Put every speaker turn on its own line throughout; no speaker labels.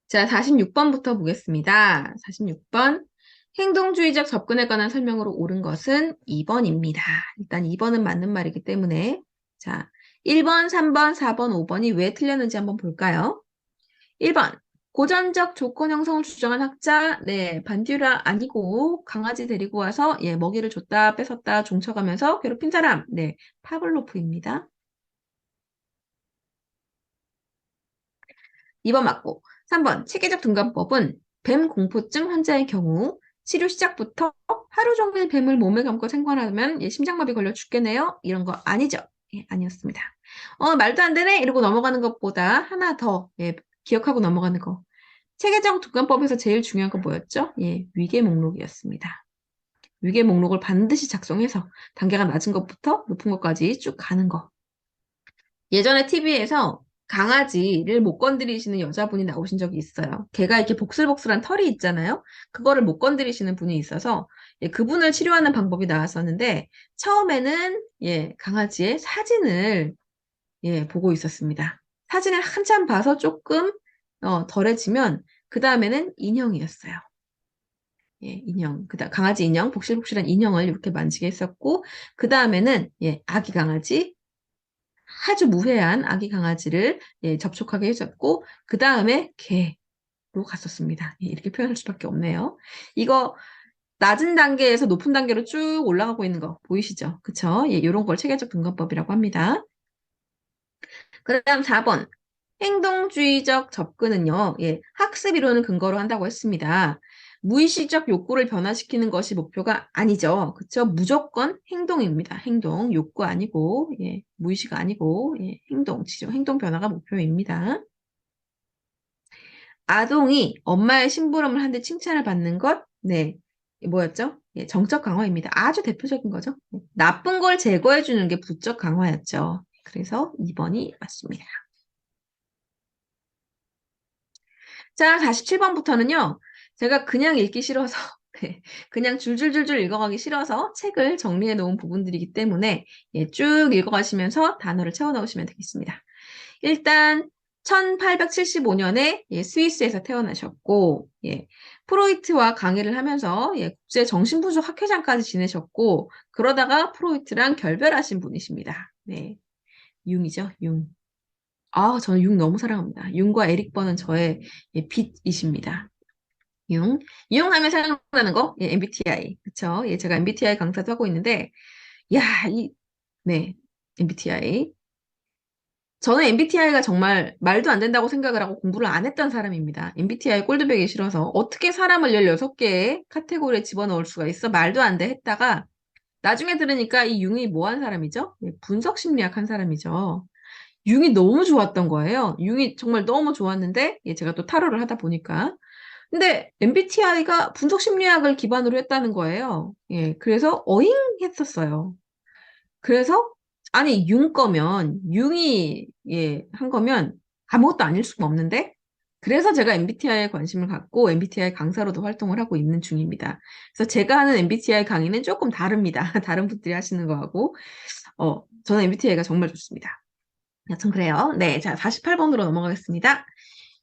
자, 46번부터 보겠습니다. 46번. 행동주의적 접근에 관한 설명으로 옳은 것은 2번입니다. 일단 2번은 맞는 말이기 때문에. 자, 1번, 3번, 4번, 5번이 왜 틀렸는지 한번 볼까요? 1번. 고전적 조건 형성을 주장한 학자, 네, 반듀라 아니고 강아지 데리고 와서 먹이를 줬다, 뺏었다, 종쳐가면서 괴롭힌 사람, 네, 파블로프입니다. 2번 맞고. 3번, 체계적 등간법은 뱀 공포증 환자의 경우 치료 시작부터 하루 종일 뱀을 몸에 감고 생활하면 심장마비 걸려 죽겠네요. 이런 거 아니죠? 예, 아니었습니다. 말도 안 되네? 이러고 넘어가는 것보다 하나 더, 기억하고 넘어가는 거. 체계적 등간법에서 제일 중요한 건 뭐였죠? 예, 위계 목록이었습니다. 위계 목록을 반드시 작성해서 단계가 낮은 것부터 높은 것까지 쭉 가는 거. 예전에 TV에서 강아지를 못 건드리시는 여자분이 나오신 적이 있어요. 걔가 이렇게 복슬복슬한 털이 있잖아요. 그거를 못 건드리시는 분이 있어서 그분을 치료하는 방법이 나왔었는데 처음에는 강아지의 사진을 보고 있었습니다. 사진을 한참 봐서 조금 덜해지면 그 다음에는 인형이었어요. 인형. 강아지 인형, 복실복실한 인형을 이렇게 만지게 했었고, 그 다음에는, 아기 강아지, 아주 무해한 아기 강아지를 접촉하게 해줬고 그 다음에 개로 갔었습니다. 이렇게 표현할 수밖에 없네요. 이거 낮은 단계에서 높은 단계로 쭉 올라가고 있는 거 보이시죠? 그쵸? 이런 걸 체계적 등급법이라고 합니다. 그 다음 4번. 행동주의적 접근은요, 학습 이론을 근거로 한다고 했습니다. 무의식적 욕구를 변화시키는 것이 목표가 아니죠. 그쵸? 무조건 행동입니다. 행동. 욕구 아니고, 무의식 아니고, 행동, 지죠. 행동 변화가 목표입니다. 아동이 엄마의 심부름을 한 데 칭찬을 받는 것, 네. 뭐였죠? 정적 강화입니다. 아주 대표적인 거죠. 나쁜 걸 제거해 주는 게 부적 강화였죠. 그래서 2번이 맞습니다. 자, 47번부터는요, 제가 그냥 읽기 싫어서, 그냥 줄줄줄줄 읽어가기 싫어서 책을 정리해 놓은 부분들이기 때문에 쭉 읽어가시면서 단어를 채워 넣으시면 되겠습니다. 일단, 1875년에 스위스에서 태어나셨고, 프로이트와 강의를 하면서 국제 정신분석 학회장까지 지내셨고, 그러다가 프로이트랑 결별하신 분이십니다. 네, 융이죠, 융. 아, 저는 융 너무 사랑합니다. 융과 에릭 버는 저의 빛이십니다. 융. 융 하면 생각나는 거? MBTI. 그쵸? 제가 MBTI 강사도 하고 있는데, 야, 네, MBTI. 저는 MBTI가 정말 말도 안 된다고 생각을 하고 공부를 안 했던 사람입니다. MBTI 꼴드백이 싫어서 어떻게 사람을 16개의 카테고리에 집어넣을 수가 있어? 말도 안 돼 했다가 나중에 들으니까 이 융이 뭐 한 사람이죠? 분석 심리학 한 사람이죠. 융이 너무 좋았던 거예요. 융이 정말 너무 좋았는데, 제가 또 타로를 하다 보니까. 근데 MBTI가 분석 심리학을 기반으로 했다는 거예요. 그래서 어잉 했었어요. 그래서, 아니, 융 거면, 융이, 한 거면 아무것도 아닐 수가 없는데, 그래서 제가 MBTI에 관심을 갖고 MBTI 강사로도 활동을 하고 있는 중입니다. 그래서 제가 하는 MBTI 강의는 조금 다릅니다. 다른 분들이 하시는 거하고, 저는 MBTI가 정말 좋습니다. 여튼 그래요. 네, 자, 48번으로 넘어가겠습니다.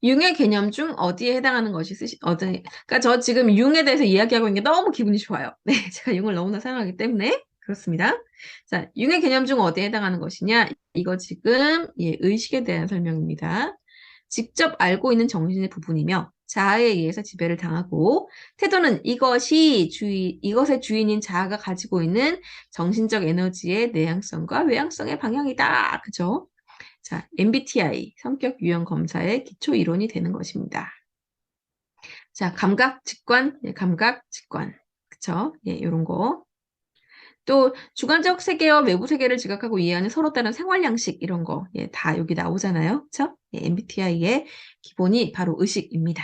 융의 개념 중 어디에 해당하는 것이 그러니까 저 지금 융에 대해서 이야기하고 있는 게 너무 기분이 좋아요. 네, 제가 융을 너무나 사랑하기 때문에 그렇습니다. 자, 융의 개념 중 어디에 해당하는 것이냐? 이거 지금 의식에 대한 설명입니다. 직접 알고 있는 정신의 부분이며 자아에 의해서 지배를 당하고 태도는 이것의 주인인 자아가 가지고 있는 정신적 에너지의 내향성과 외향성의 방향이다. 그죠? 자, MBTI, 성격 유형 검사의 기초 이론이 되는 것입니다. 자, 감각, 직관, 감각, 직관. 그쵸? 요런 거. 또, 주관적 세계와 외부 세계를 지각하고 이해하는 서로 다른 생활 양식, 이런 거. 다 여기 나오잖아요. 그쵸? MBTI의 기본이 바로 의식입니다.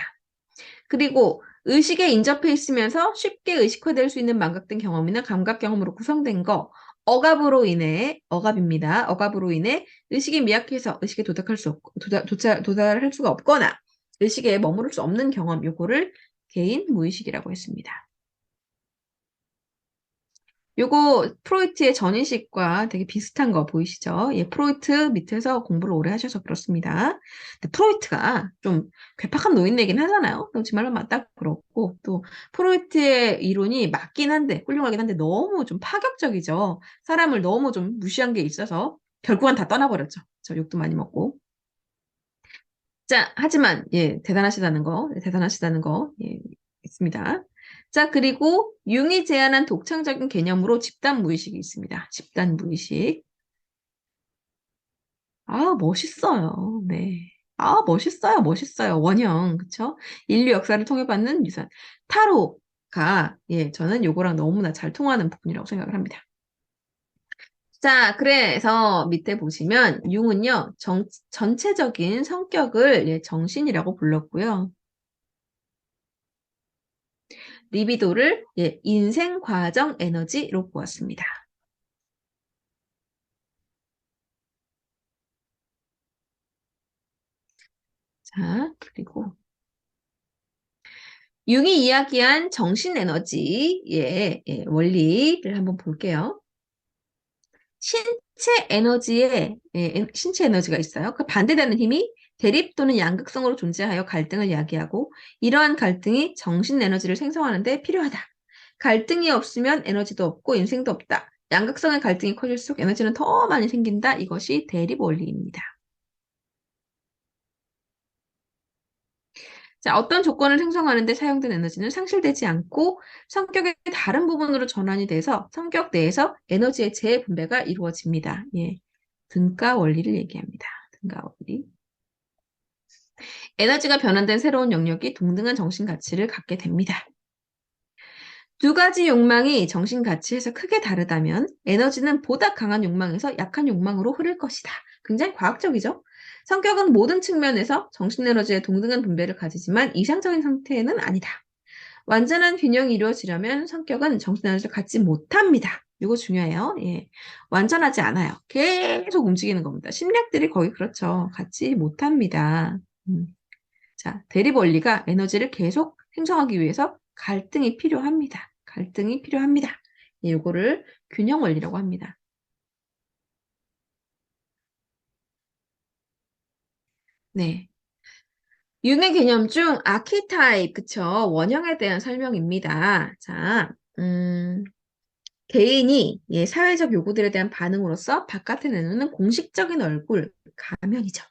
그리고 의식에 인접해 있으면서 쉽게 의식화될 수 있는 망각된 경험이나 감각 경험으로 구성된 거. 억압입니다. 억압으로 인해 의식이 미약해서 의식에 도달할 수 없고, 도달할 수가 없거나 의식에 머무를 수 없는 경험, 요거를 개인 무의식이라고 했습니다. 요거 프로이트의 전인식과 되게 비슷한 거 보이시죠? 예, 프로이트 밑에서 공부를 오래 하셔서 그렇습니다. 근데 프로이트가 좀 괴팍한 노인네긴 하잖아요. 제 말로 맞다 그렇고 또 프로이트의 이론이 맞긴 한데 훌륭하긴 한데 너무 좀 파격적이죠. 사람을 너무 좀 무시한 게 있어서 결국은 다 떠나버렸죠. 저 욕도 많이 먹고. 자, 하지만, 예, 대단하시다는 거, 예, 있습니다. 자, 그리고 융이 제안한 독창적인 개념으로 집단 무의식이 있습니다. 집단 무의식. 아, 멋있어요. 네. 아, 멋있어요. 멋있어요. 원형. 그쵸? 인류 역사를 통해 받는 유산. 타로가, 예, 저는 요거랑 너무나 잘 통하는 부분이라고 생각을 합니다. 자, 그래서 밑에 보시면 융은요, 전체적인 성격을 예, 정신이라고 불렀고요. 리비도를 예, 인생 과정 에너지로 보았습니다. 자, 그리고 융이 이야기한 정신 에너지의 예, 원리를 한번 볼게요. 신체 에너지가 있어요. 그 반대되는 힘이 대립 또는 양극성으로 존재하여 갈등을 이야기하고 이러한 갈등이 정신 에너지를 생성하는 데 필요하다. 갈등이 없으면 에너지도 없고 인생도 없다. 양극성의 갈등이 커질수록 에너지는 더 많이 생긴다. 이것이 대립 원리입니다. 자, 어떤 조건을 생성하는 데 사용된 에너지는 상실되지 않고 성격의 다른 부분으로 전환이 돼서 성격 내에서 에너지의 재분배가 이루어집니다. 예. 등가 원리를 얘기합니다. 등가 원리. 에너지가 변환된 새로운 영역이 동등한 정신 가치를 갖게 됩니다. 두 가지 욕망이 정신 가치에서 크게 다르다면 에너지는 보다 강한 욕망에서 약한 욕망으로 흐를 것이다. 굉장히 과학적이죠? 성격은 모든 측면에서 정신 에너지의 동등한 분배를 가지지만 이상적인 상태는 아니다. 완전한 균형이 이루어지려면 성격은 정신 에너지를 갖지 못합니다. 이거 중요해요. 예. 완전하지 않아요. 계속 움직이는 겁니다. 심리학들이 거의 그렇죠. 갖지 못합니다. 자, 대립 원리가 에너지를 계속 생성하기 위해서 갈등이 필요합니다. 갈등이 필요합니다. 예, 요거를 균형 원리라고 합니다. 네. 융의 개념 중 아키타입, 그쵸? 원형에 대한 설명입니다. 자, 개인이 예, 사회적 요구들에 대한 반응으로서 바깥에 내놓는 공식적인 얼굴, 가면이죠.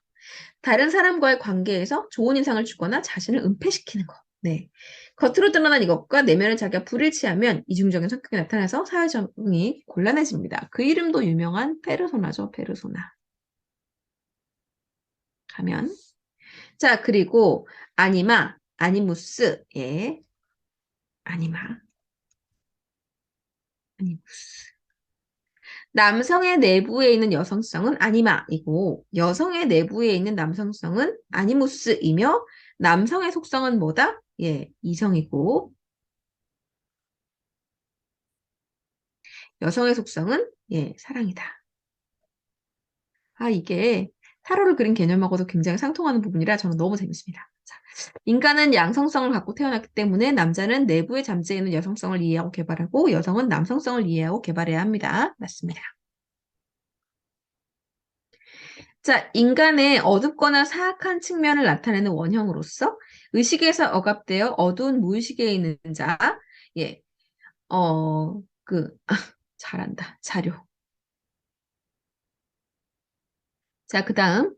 다른 사람과의 관계에서 좋은 인상을 주거나 자신을 은폐시키는 것. 네. 겉으로 드러난 이것과 내면의 자기가 불일치하면 이중적인 성격이 나타나서 사회 적응이 곤란해집니다. 그 이름도 유명한 페르소나죠. 페르소나. 가면. 자, 그리고 아니마, 아니무스. 예. 아니마. 아니무스. 남성의 내부에 있는 여성성은 아니마이고 여성의 내부에 있는 남성성은 아니무스이며 남성의 속성은 뭐다? 예, 이성이고 여성의 속성은 예, 사랑이다. 아, 이게 타로를 그린 개념하고도 굉장히 상통하는 부분이라 저는 너무 재밌습니다. 자, 인간은 양성성을 갖고 태어났기 때문에 남자는 내부에 잠재 있는 여성성을 이해하고 개발하고 여성은 남성성을 이해하고 개발해야 합니다. 맞습니다. 자, 인간의 어둡거나 사악한 측면을 나타내는 원형으로서 의식에서 억압되어 어두운 무의식에 있는 자, 예, 잘한다. 자료. 자, 그 다음,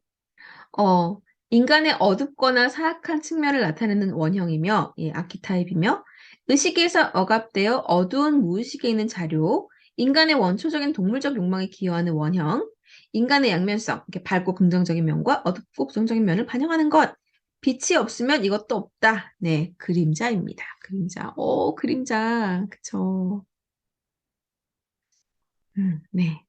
어, 인간의 어둡거나 사악한 측면을 나타내는 원형이며, 예, 아키타입이며, 의식에서 억압되어 어두운 무의식에 있는 자료, 인간의 원초적인 동물적 욕망에 기여하는 원형, 인간의 양면성, 이렇게 밝고 긍정적인 면과 어둡고 부정적인 면을 반영하는 것, 빛이 없으면 이것도 없다. 네, 그림자입니다. 그림자. 그림자. 그쵸. 네.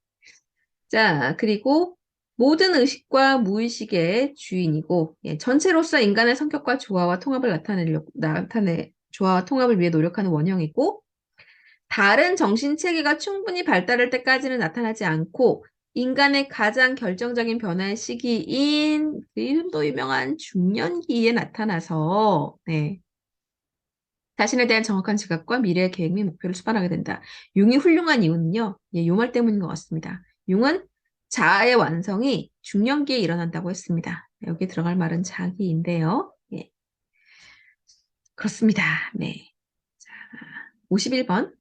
자, 그리고 모든 의식과 무의식의 주인이고, 예, 전체로서 인간의 성격과 조화와 통합을 조화와 통합을 위해 노력하는 원형이고, 다른 정신체계가 충분히 발달할 때까지는 나타나지 않고, 인간의 가장 결정적인 변화의 시기인, 그 이름도 유명한 중년기에 나타나서, 네, 자신에 대한 정확한 지각과 미래의 계획 및 목표를 수반하게 된다. 융이 훌륭한 이유는요, 예, 요 말 때문인 것 같습니다. 융은 자아의 완성이 중년기에 일어난다고 했습니다. 여기 들어갈 말은 자기인데요. 예, 그렇습니다. 네. 자, 51번.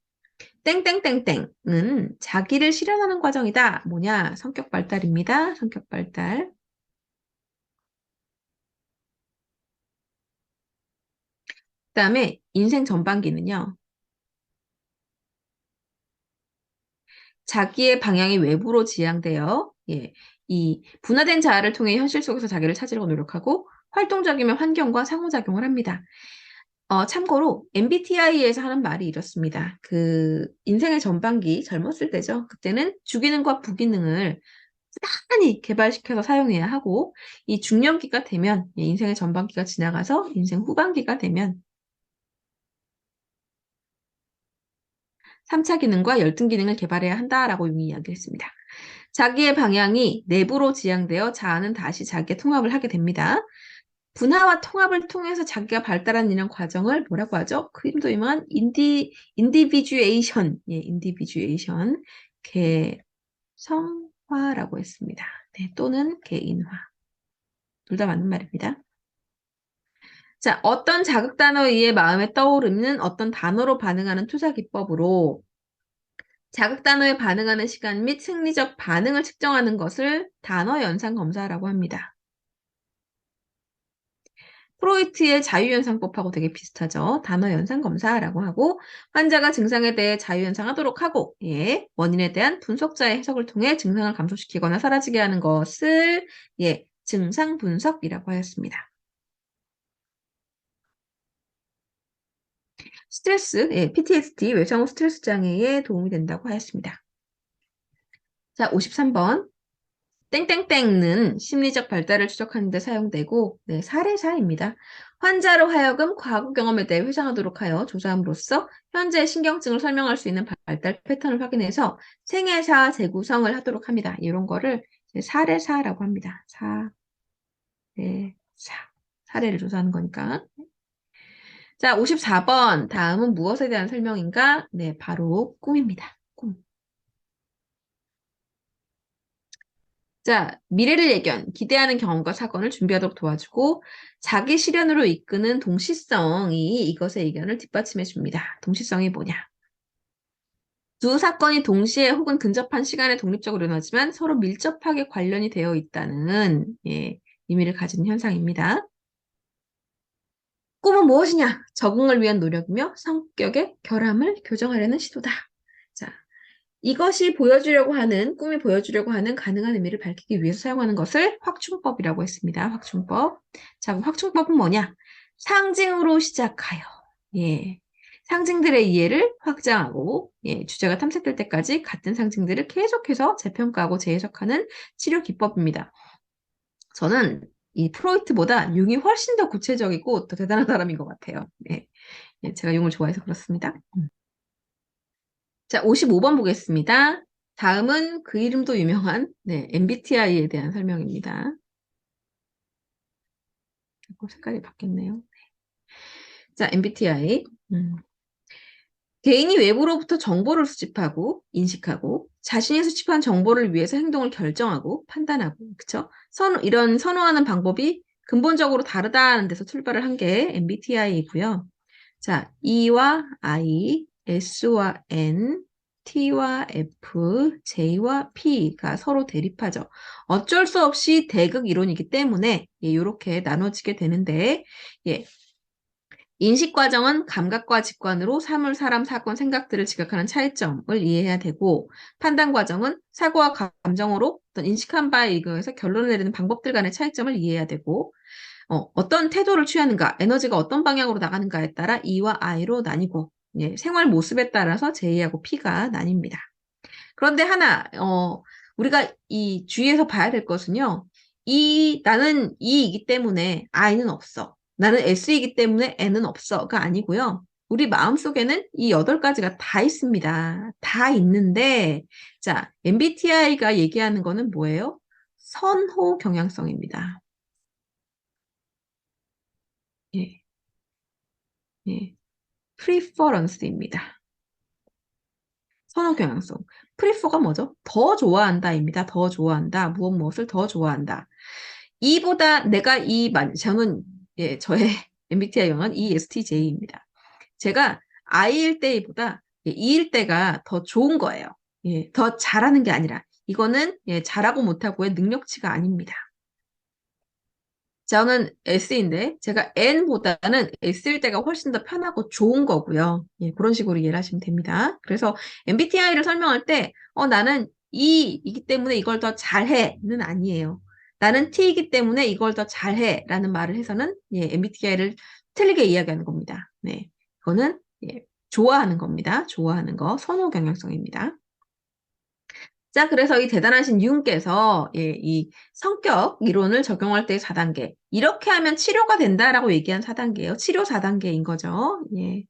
땡땡땡땡은 자기를 실현하는 과정이다. 뭐냐? 성격 발달입니다. 성격 발달. 그다음에 인생 전반기는요. 자기의 방향이 외부로 지향되어 예, 이 분화된 자아를 통해 현실 속에서 자기를 찾으려고 노력하고 활동적이면 환경과 상호작용을 합니다. 참고로 MBTI에서 하는 말이 이렇습니다. 그 인생의 전반기 젊었을 때죠. 그때는 주기능과 부기능을 꾸준히 개발시켜서 사용해야 하고 이 중년기가 되면 예, 인생의 전반기가 지나가서 인생 후반기가 되면 3차 기능과 열등 기능을 개발해야 한다라고 용이 이야기했습니다. 자기의 방향이 내부로 지향되어 자아는 다시 자기의 통합을 하게 됩니다. 분화와 통합을 통해서 자기가 발달한 이런 과정을 뭐라고 하죠? 그 힘도 이만 인디비주에이션, 예, 인디비주에이션, 개성화라고 했습니다. 네, 또는 개인화. 둘 다 맞는 말입니다. 자, 어떤 자극 단어에 의해 마음에 떠오르는 어떤 단어로 반응하는 투사 기법으로 자극 단어에 반응하는 시간 및 생리적 반응을 측정하는 것을 단어 연산 검사라고 합니다. 프로이트의 자유현상법하고 되게 비슷하죠. 단어 연산 검사라고 하고 환자가 증상에 대해 자유현상하도록 하고 예, 원인에 대한 분석자의 해석을 통해 증상을 감소시키거나 사라지게 하는 것을 예, 증상 분석이라고 하였습니다. 스트레스, 예, PTSD, 외상후 스트레스 장애에 도움이 된다고 하였습니다. 자, 53번. 땡땡땡은 심리적 발달을 추적하는 데 사용되고 네, 사례사입니다. 환자로 하여금 과거 경험에 대해 회상하도록 하여 조사함으로써 현재 신경증을 설명할 수 있는 발달 패턴을 확인해서 생애사 재구성을 하도록 합니다. 이런 거를 이제 사례사라고 합니다. 사례사. 사례를 조사하는 거니까. 자, 54번. 다음은 무엇에 대한 설명인가? 네, 바로 꿈입니다. 꿈. 자, 미래를 예견, 기대하는 경험과 사건을 준비하도록 도와주고 자기 실현으로 이끄는 동시성이 이것의 의견을 뒷받침해 줍니다. 동시성이 뭐냐? 두 사건이 동시에 혹은 근접한 시간에 독립적으로 일어나지만 서로 밀접하게 관련이 되어 있다는 예, 의미를 가진 현상입니다. 꿈은 무엇이냐? 적응을 위한 노력이며 성격의 결함을 교정하려는 시도다. 자, 이것이 보여주려고 하는, 꿈이 보여주려고 하는 가능한 의미를 밝히기 위해서 사용하는 것을 확충법이라고 했습니다. 확충법. 자, 그럼 확충법은 뭐냐? 상징으로 시작하여, 예. 상징들의 이해를 확장하고, 예, 주제가 탐색될 때까지 같은 상징들을 계속해서 재평가하고 재해석하는 치료 기법입니다. 저는 이 프로이트보다 융이 훨씬 더 구체적이고 더 대단한 사람인 것 같아요. 네. 예, 제가 융을 좋아해서 그렇습니다. 자, 55번 보겠습니다. 다음은 그 이름도 유명한 네, MBTI에 대한 설명입니다. 색깔이 바뀌었네요. 자, MBTI. 개인이 외부로부터 정보를 수집하고 인식하고 자신이 수집한 정보를 위해서 행동을 결정하고 판단하고 그쵸? 이런 선호하는 방법이 근본적으로 다르다는 데서 출발을 한 게 MBTI이고요. 자, E와 I, S와 N, T와 F, J와 P가 서로 대립하죠. 어쩔 수 없이 대극 이론이기 때문에 예, 이렇게 나눠지게 되는데 예, 인식 과정은 감각과 직관으로 사물, 사람, 사건, 생각들을 지각하는 차이점을 이해해야 되고 판단 과정은 사고와 감정으로 어떤 인식한 바에 의거해서 결론을 내리는 방법들 간의 차이점을 이해해야 되고 어떤 태도를 취하는가, 에너지가 어떤 방향으로 나가는가에 따라 E와 I로 나뉘고 예, 생활 모습에 따라서 J하고 P가 나뉩니다. 그런데 우리가 이 주위에서 봐야 될 것은요. 나는 E이기 때문에 I는 없어. 나는 S이기 때문에 N은 없어가 아니고요. 우리 마음속에는 이 8가지가 다 있습니다. 다 있는데, 자, MBTI가 얘기하는 거는 뭐예요? 선호 경향성입니다. 예, 예. preference입니다. 선호 경향성. prefer가 뭐죠? 더 좋아한다입니다. 더 좋아한다. 무엇을 더 좋아한다. 이보다 내가 저는, 예, 저의 MBTI형은 ESTJ입니다. 제가 I일 때보다 E일 때가 더 좋은 거예요. 예, 더 잘하는 게 아니라. 이거는, 예, 잘하고 못하고의 능력치가 아닙니다. 저는 S인데 제가 N보다는 S일 때가 훨씬 더 편하고 좋은 거고요. 예, 그런 식으로 이해를 하시면 됩니다. 그래서 MBTI를 설명할 때 나는 E이기 때문에 이걸 더 잘해는 아니에요. 나는 T이기 때문에 이걸 더 잘해라는 말을 해서는 예, MBTI를 틀리게 이야기하는 겁니다. 네, 이거는 예, 좋아하는 겁니다. 좋아하는 거, 선호 경향성입니다. 자, 그래서 이 대단하신 유은께서 예, 이 성격 이론을 적용할 때 4단계. 이렇게 하면 치료가 된다라고 얘기한 4단계예요. 치료 4단계인 거죠. 예.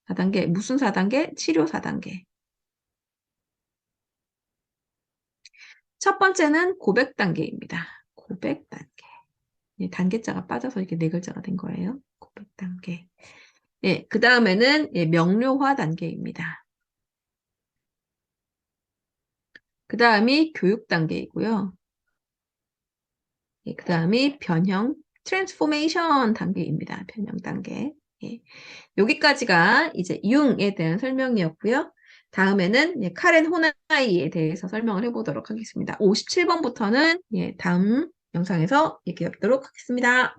4단계. 무슨 4단계? 치료 4단계. 첫 번째는 고백 단계입니다. 고백 단계. 예, 단계자가 빠져서 이렇게 네 글자가 된 거예요. 고백 단계. 예, 그 다음에는 예, 명료화 단계입니다. 그 다음이 교육 단계이고요. 예, 그 다음이 변형, 트랜스포메이션 단계입니다. 변형 단계. 예. 여기까지가 이제 융에 대한 설명이었고요. 다음에는 예, 카렌 호나이에 대해서 설명을 해보도록 하겠습니다. 57번부터는 예, 다음 영상에서 얘기해 보도록 하겠습니다.